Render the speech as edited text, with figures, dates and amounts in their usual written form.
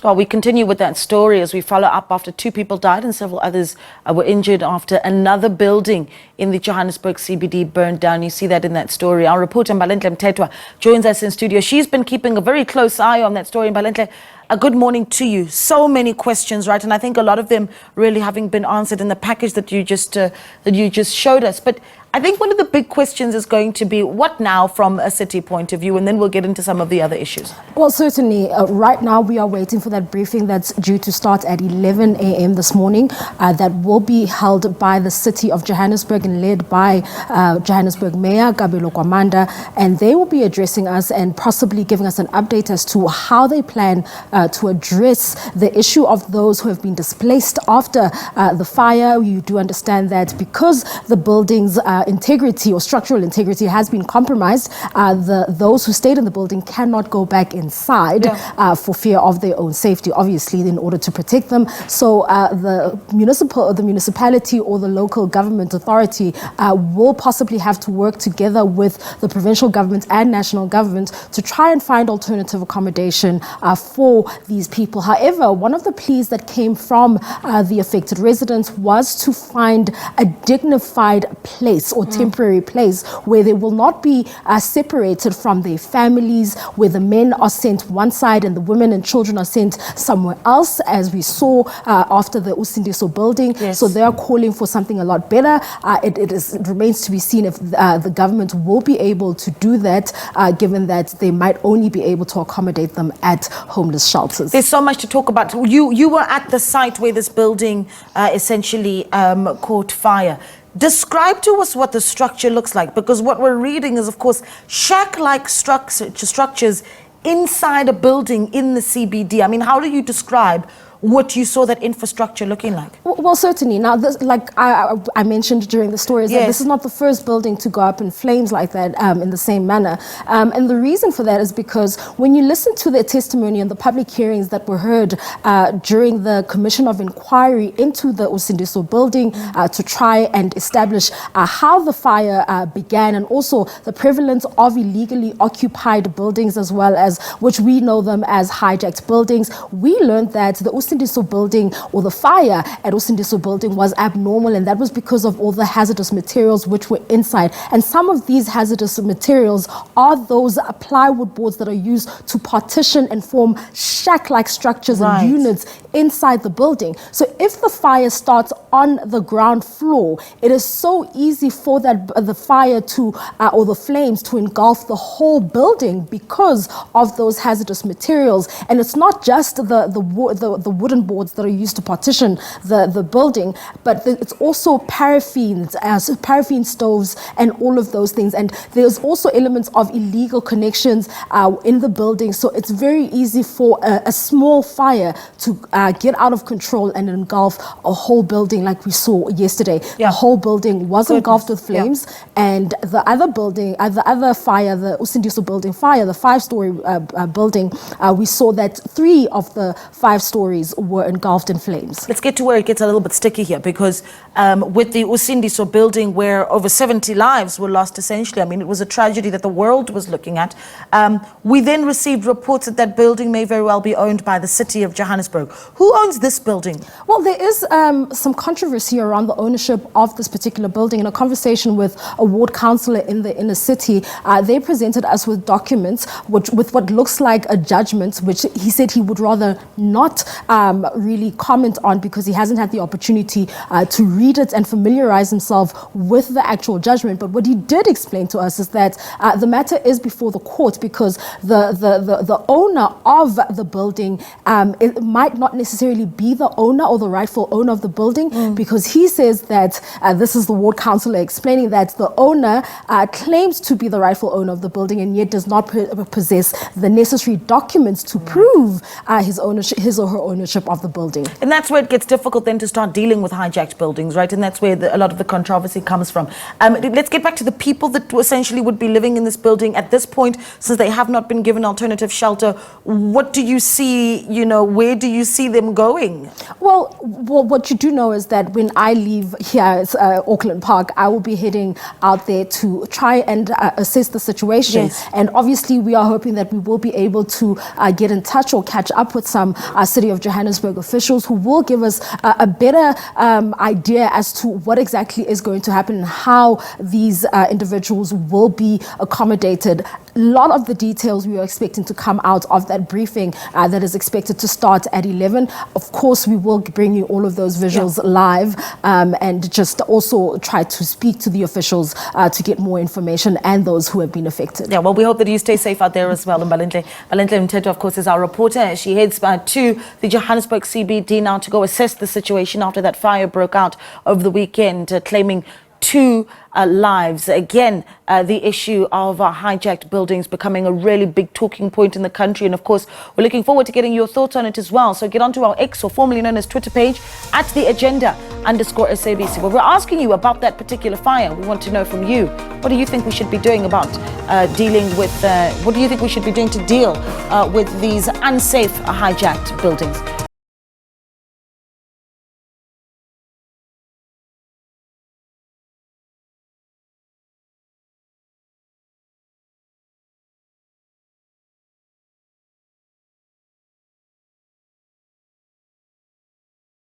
Well, we continue with that story as we follow up after 2 people died and several others were injured after another building in the Johannesburg CBD burned down. You see that in that story. Our reporter Mbalenhle Mthethwa joins us in studio. She's been keeping a very close eye on that story. Mbalenhle, a good morning to you. So many questions, right? And I think a lot of them really having been answered in the package that you just showed us. But I think one of the big questions is going to be what now from a city point of view, and then we'll get into some of the other issues. Well, certainly. Right now, we are waiting for that briefing that's due to start at 11 a.m. this morning. That will be held by the city of Johannesburg and led by Johannesburg Mayor Kabelo Kwamanda, and they will be addressing us and possibly giving us an update as to how they plan to address the issue of those who have been displaced after the fire. You do understand that because the building's integrity or structural integrity has been compromised, those who stayed in the building cannot go back inside for fear of their own safety, obviously, in order to protect them. So the municipality or the local government authority will possibly have to work together with the provincial government and national government to try and find alternative accommodation for these people. However, one of the pleas that came from the affected residents was to find a dignified place or temporary place where they will not be separated from their families, where the men are sent one side and the women and children are sent somewhere else, as we saw after the Usindiso building. Yes. So they are calling for something a lot better. It remains to be seen if the government will be able to do that, given that they might only be able to accommodate them at homeless shelters. There's so much to talk about. You were at the site where this building essentially caught fire. Describe to us what the structure looks like, because what we're reading is, of course, shack-like structures inside a building in the CBD. I mean, how do you describe what you saw that infrastructure looking like? Well, certainly. Now, this, like I mentioned during the story, is that this is not the first building to go up in flames like that in the same manner. And the reason for that is because when you listen to the testimony and the public hearings that were heard during the Commission of Inquiry into the Usindiso building to try and establish how the fire began, and also the prevalence of illegally occupied buildings, as well as, which we know them as hijacked buildings, we learned that the Usindiso building, or the fire at Usindiso building, was abnormal, and that was because of all the hazardous materials which were inside. And some of these hazardous materials are those plywood boards that are used to partition and form shack-like structures and units inside the building. So if the fire starts on the ground floor, it is so easy for the fire to or the flames to engulf the whole building because of those hazardous materials. And it's not just the wooden boards that are used to partition the building, but it's also paraffin stoves and all of those things. And there's also elements of illegal connections in the building. So it's very easy for a small fire to get out of control and engulf a whole building, like we saw yesterday. The whole building was engulfed with flames, and the other building, the other fire, the Usindiso building fire, the 5-story building, we saw that 3 of the 5 stories were engulfed in flames. Let's get to where it gets a little bit sticky here, because with the Usindiso building, where over 70 lives were lost, essentially, I mean, it was a tragedy that the world was looking at. We then received reports that that building may very well be owned by the city of Johannesburg. Who owns this building? Well, there is some controversy around the ownership of this particular building. In a conversation with a ward councillor in the inner city, they presented us with documents with what looks like a judgment, which he said he would rather not really comment on, because he hasn't had the opportunity to read it and familiarize himself with the actual judgment. But what he did explain to us is that the matter is before the court, because the owner of the building, it might not necessarily be the owner or the rightful owner of the building, because he says that this is the ward councillor explaining that the owner claims to be the rightful owner of the building, and yet does not possess the necessary documents to prove his or her ownership ownership of the building. And that's where it gets difficult then to start dealing with hijacked buildings, right? And that's where a lot of the controversy comes from. Let's get back to the people that essentially would be living in this building at this point, since they have not been given alternative shelter. What do you see, where do you see them going? Well, what you do know is that when I leave here at Auckland Park, I will be heading out there to try and assess the situation. Yes. And obviously, we are hoping that we will be able to get in touch or catch up with some City of Johannesburg officials who will give us a better idea as to what exactly is going to happen and how these individuals will be accommodated. A lot of the details we are expecting to come out of that briefing that is expected to start at 11. Of course, we will bring you all of those visuals live and just also try to speak to the officials to get more information and those who have been affected. Yeah, well, we hope that you stay safe out there as well. And Mbalenhle Mthethwa, of course, is our reporter. She heads to the Johannesburg CBD now to go assess the situation after that fire broke out over the weekend, claiming 2 lives. Again, the issue of hijacked buildings becoming a really big talking point in the country. And of course, we're looking forward to getting your thoughts on it as well. So get onto our X, or formerly known as Twitter page, @theagenda_SABC. Well, we're asking you about that particular fire. We want to know from you, what do you think we should be doing about dealing with, what do you think we should be doing to deal with these unsafe hijacked buildings?